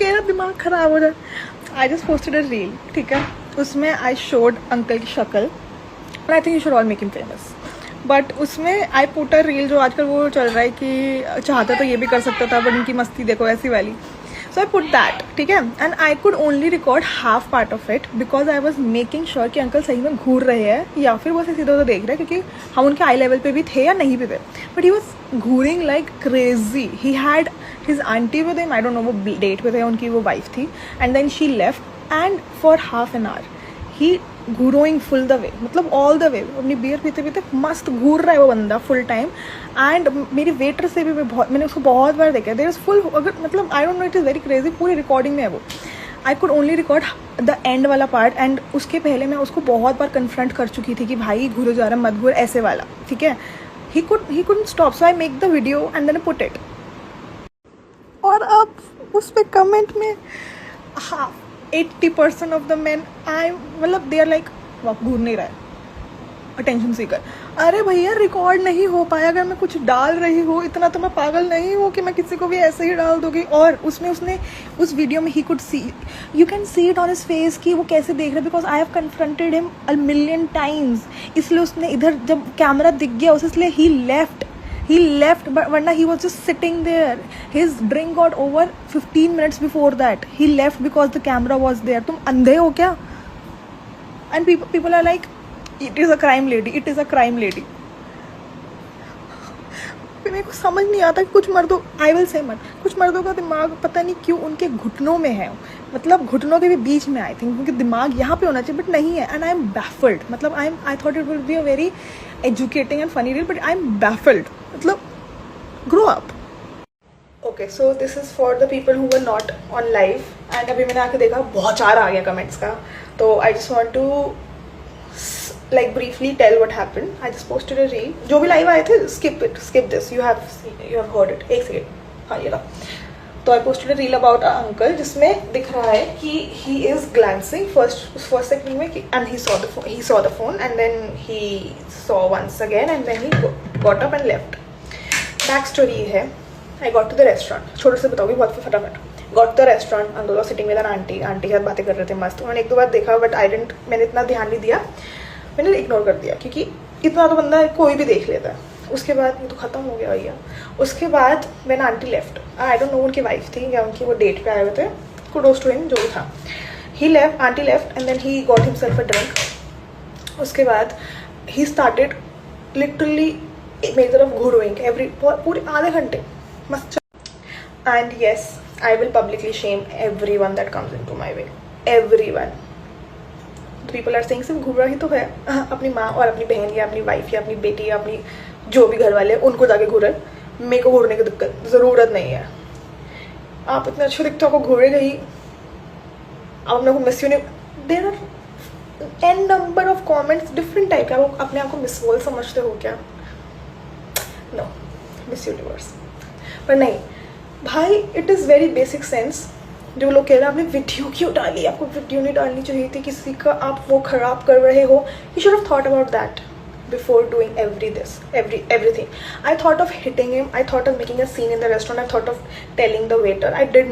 मेरा दिमाग खराब हो जाए। I just posted a reel, ठीक है, उसमें आई शोड अंकल की शक्ल, और I think you should all make him famous. But उसमें आई पुट अ रील, जो आजकल वो चल रहा है कि चाहता तो ये भी कर सकता था, बट उनकी मस्ती देखो ऐसी वाली। सो आई पुट दैट, ठीक है, and I could only record half part of it because I was making sure कि अंकल सही में घूर रहे हैं या फिर वो सीधा उधर देख रहे हैं, क्योंकि हम उनके आई लेवल पे भी थे या नहीं भी थे, बट ही वॉज घूरिंग like crazy. He had his aunty with him, I don't know वो डेट पे थे, उनकी वो वाइफ थी, and then she left and for half an hour he घूरोइंग फुल द वे, मतलब ऑल द वे, अपनी बियर पीते पीते मस्त घूर रहा है वो बंदा फुल टाइम। एंड मेरी वेटर से भी मैंने उसको बहुत बार देखा, देयर इज फुल, अगर मतलब आई don't no, it is very crazy, पूरी रिकॉर्डिंग में है वो। I could only record the end वाला पार्ट, एंड उसके पहले मैं उसको बहुत बार कन्फ्रंट कर चुकी थी कि भाई घूरो जा रहा, मत घूर, ऐसे वाला, ठीक है। He couldn't stop, so I make the video and then put it. और अब उस पर कमेंट में हाँ 80% ऑफ द मैन मतलब दे आर लाइक घूर नहीं रहा है, अटेंशन सीकर। अरे भैया रिकॉर्ड नहीं हो पाया, अगर मैं कुछ डाल रही हूँ, इतना तो मैं पागल नहीं हूँ कि मैं किसी को भी ऐसे ही डाल दूँगी। और उसमें उसने उस वीडियो में he could see, you can see it on his face कि वो कैसे देख रहे, because I have confronted him a million times. इसलिए उसने इधर जब कैमरा दिख गया उसे, इसलिए ही left, but वरना he was just sitting there. His drink got over 15 minutes before that. He left because the camera was there. तुम अंधे हो क्या? And people are like, it is a crime lady, it is a crime lady. मेरे को समझ नहीं आता कि कुछ मर्दों, आई विल से मत, कुछ मर्दों का दिमाग पता नहीं क्यों उनके घुटनों में है, मतलब घुटनों के भी बीच में, आई थिंक उनके दिमाग यहाँ पे होना चाहिए, बट नहीं है। एंड आई एम बैफल्ड, मतलब I thought it will be a very educating and funny reel, but I am baffled, मतलब grow up. Okay, so this is for the people who were not on live, and अभी मैंने आके देखा बहुत सारा आ गया comments का, तो I just want to like briefly tell what happened. I just posted a reel, जो भी लाइव आए थे, skip this, you have heard it। एक सेकेंड, हाँ ये रहा। तो I posted a reel about a uncle जिसमें दिख रहा है कि he is glancing first second में, and he saw the phone and then he saw once again and then he got up and left। Back story है, I got to the restaurant, छोटे से बताऊँगी बहुत फटाफट। Got to the restaurant, uncle was sitting with an aunty के साथ बातें कर रहे थे मस्त। उन्होंने एक दो बार देखा, बट मैंने इतना ध्यान नहीं दिया, मैंने इग्नोर कर दिया, क्योंकि इतना तो बंदा कोई भी देख लेता है। उसके बाद ये तो ख़त्म हो गया भैया। उसके बाद मैंने aunty left, I don't no उनकी वाइफ थी या उनकी वो डेट पे आए हुए थे, कुडोस टू हिम, जो भी था। He left, aunty left, and then he got himself a drink. उसके बाद ही स्टार्टेड लिटरली मेरी तरफ घूरोइंग पूरे आधे घंटे मस्त। And yes, I will publicly shame everyone that comes into my way, everyone। People are saying सिर्फ घूर रही तो है, अपनी माँ और अपनी बहन या अपनी वाइफ या अपनी बेटी या अपनी जो भी घर वाले उनको जाके घूरे, मेरे को घूरने की दिक्कत ज़रूरत नहीं है। आप इतने अच्छे दिखते हो, आपको घूरे गई, आप अपने को Miss Universe, there are an number of comments different type के। आप अपने आप को मिस वर्ल्ड समझते हो क्या? No, Miss Universe. पर नहीं भाई, it is very basic sense. जो लोग कह रहे हैं आपने वीडियो क्यों डाली, आपको वीडियो नहीं डालनी चाहिए थी, किसी का आप वो खराब कर रहे हो, you should have thought about that before doing everything। I thought of hitting him, I thought of making a scene in the restaurant, I thought of telling the waiter। I did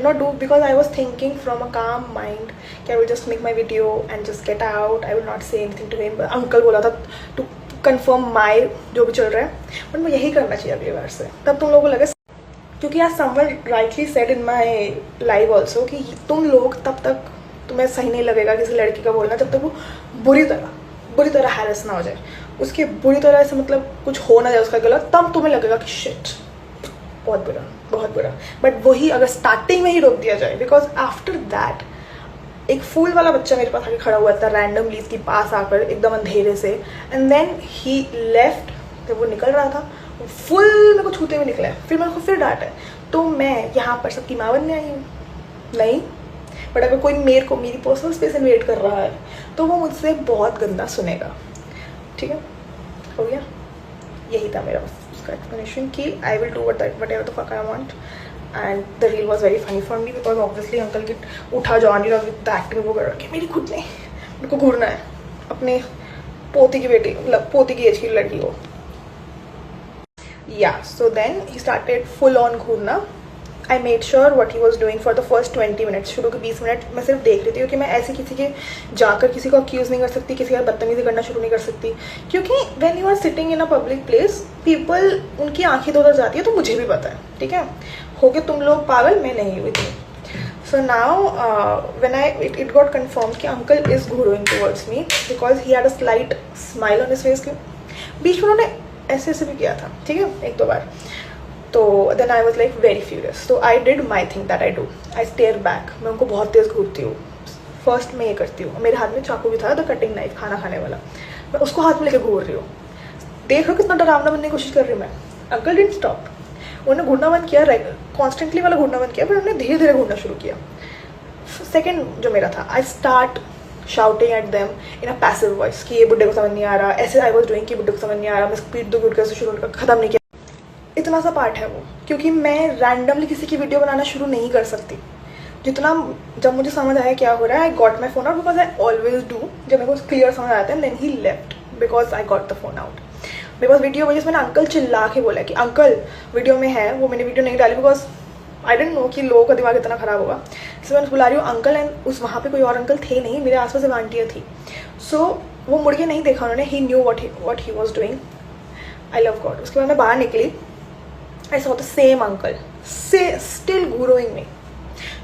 not do, because I was thinking from a calm mind कि I will just make my video and just get out, I will not say anything to him। Uncle बोला था to confirm my जो भी चल रहा है, but मैं यही करना चाहिए अगली बार से। तब तुम लोगों को लगे, क्योंकि आज someone rightly said in my live also कि तुम लोग तब तक तुम्हें सही नहीं लगेगा किसी लड़की का बोलना जब तक वो बुरी तरह हैरेस ना हो जाए, उसके बुरी तरह से मतलब कुछ हो ना जाए उसका गलत, तब तुम्हें लगेगा कि शिट बहुत बुरा। बट वही अगर स्टार्टिंग में ही रोक दिया जाए, बिकॉज आफ्टर दैट एक फूल वाला बच्चा मेरे पास आके खड़ा हुआ था रैंडमली इसके पास आकर एकदम अंधेरे से, एंड देन ही लेफ्ट। जब वो निकल रहा था फुल मेरे को छूते हुए निकला है, फिर मेरे को फिर डांटा है। तो मैं यहाँ पर सबकी माँ बनने आई हूँ नहीं, बट अगर कोई मेरे को मेरी पर्सनल स्पेस इन्वेट कर रहा है तो वो मुझसे बहुत गंदा सुनेगा। ठीक है, हो गया, यही था मेरा उसका एक्सप्लेनेशन कि I will do what ever the fuck I want. And the reel was very funny for me, because obviously uncle की उठा जा नहीं रहा विद एक्टिंग वो कर रहा कि मेरी खुद ने मेरे को घूरना है अपने पोती की बेटी, मतलब पोती की एज की लड़की को। Yeah, so then he started full on घूरना I made sure what he was doing for the first 20 minutes. शुरू के 20 मिनट मैं सिर्फ देख रही थी, क्योंकि मैं ऐसे किसी के जाकर किसी को अक्यूज़ नहीं कर सकती, किसी का बदतमीजी करना शुरू नहीं कर सकती, क्योंकि when you are sitting in a public place people, उनकी आंखें तो उधर जाती है, तो मुझे भी पता है, ठीक है, हो गए तुम लोग पागल, मैं नहीं हुई थी। So now when it got confirmed कि uncle is घूरोइंग towards me because he had a slight smile on his face, कि बीच में उन्होंने ऐसे ऐसे भी किया था, ठीक है, एक दो बार। तो then I was like very furious, so I did my thing that I do, I stare back, मैं उनको बहुत तेज़ घूरती हूँ। फर्स्ट मैं ये करती हूँ, मेरे हाथ में चाकू भी था, द कटिंग नाइफ, खाना खाने वाला, मैं उसको हाथ में लेके घूर रही हूँ। देख रहे हो कितना डरावना बनने की कोशिश कर रही हूँ मैं। अंकल डिडंट स्टॉप, उन्होंने घूरना बंद किया, कॉन्स्टेंटली वाला घूरना बंद किया, फिर उन्होंने धीरे धीरे घूरना शुरू किया। सेकेंड जो मेरा था, I start shouting at them in a passive voice कि ये बुड्ढे को समझ नहीं आ रहा, ऐसे आई वॉज डूइंग कि बुड्ढे को समझ नहीं आ रहा, मैं स्पीड दो गुड कैसे शुरू खत्म नहीं किया। इतना सा पार्ट है वो, क्योंकि मैं रैंडमली किसी की वीडियो बनाना शुरू नहीं कर सकती। जितना जब मुझे समझ आया क्या हो रहा है, I got my phone out, because I always do, जब मेरे को क्लियर समझ आता है, then he left because I got the phone out. मेरे पास वीडियो वजह से मैंने अंकल चिल्ला के बोला कि अंकल वीडियो में है, वो मैंने वीडियो नहीं डाली बिकॉज आई डेंट नो कि लोगों का दिमाग इतना ख़राब होगा। इसलिए मैं बुला रही हूँ अंकल, एंड उस वहाँ पे कोई और अंकल थे नहीं, मेरे आसपास सिर्फ आंटियाँ थी। सो वो मुड़ के नहीं देखा उन्होंने, he knew what he was doing. I love God. उसके बाद मैं बाहर निकली, I saw the same uncle still घूरोइंग मी।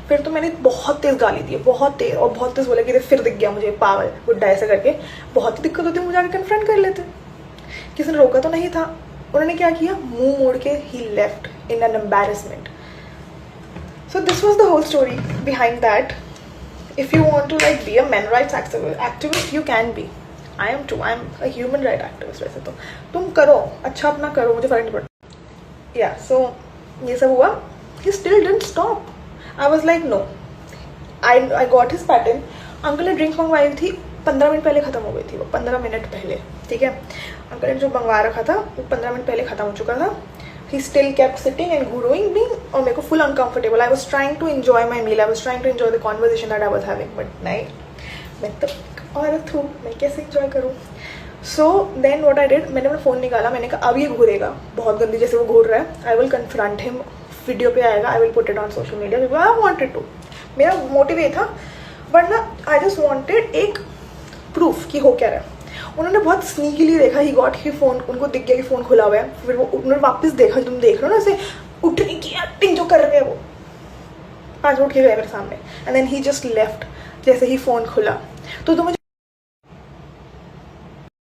फिर तो मैंने बहुत तेज़ गाली दी, बहुत तेज़, और बहुत तेज़ बोला कि फिर दिख गया मुझे पागल बुड्ढा, ऐसे करके। बहुत ही दिक्कत होती है, मुझे आगे कन्फ्रंट कर लेते, किसी ने रोका तो नहीं था। उन्होंने क्या किया, मुंह मोड़ के he left in an embarrassment. So this was the whole story behind that. If you want to like be a men rights activist, you can be. I am too. I am a human rights activist. वैसे तो तुम करो, अच्छा अपना करो, मुझे फर्क नहीं पड़ता। Yeah, so ये सब हुआ। He still didn't stop. I was like no. I got his pattern. Uncle ने ड्रिंक मंगवाई थी, 15 मिनट पहले ख़त्म हो गई थी वो, 15 मिनट पहले, ठीक है। अंकल ने जो मंगवा रखा था वो 15 मिनट पहले ख़त्म हो चुका था। He still kept sitting and घूरोइंग me, और मेरे को full uncomfortable. I was trying to enjoy my meal. I was trying to enjoy the conversation that I was having. But नहीं, मैं तो औरत हूँ, मैं कैसे enjoy करूँ? So then what I did, मैंने अपना फ़ोन निकाला, मैंने कहा अब ये घूरेगा बहुत गंदी जैसे वो घूर रहा है, I will confront him, video पे आएगा, I will put it on social media because I wanted to. मेरा मोटिव ये था, वरना I just wanted एक प्रूफ कि हो क्या रहा है। उन्होंने बहुत स्नीकीली देखा, ही गॉट ही फोन, उनको दिख गया कि फ़ोन खुला हुआ है। फिर वो उन्होंने वापस देखा, तुम देख रहे हो ना ऐसे उठने की एक्टिंग जो कर रहे हैं वो, 5 मिनट उठ के गए मेरे सामने, and then he just left जैसे ही फ़ोन खुला। तो मुझे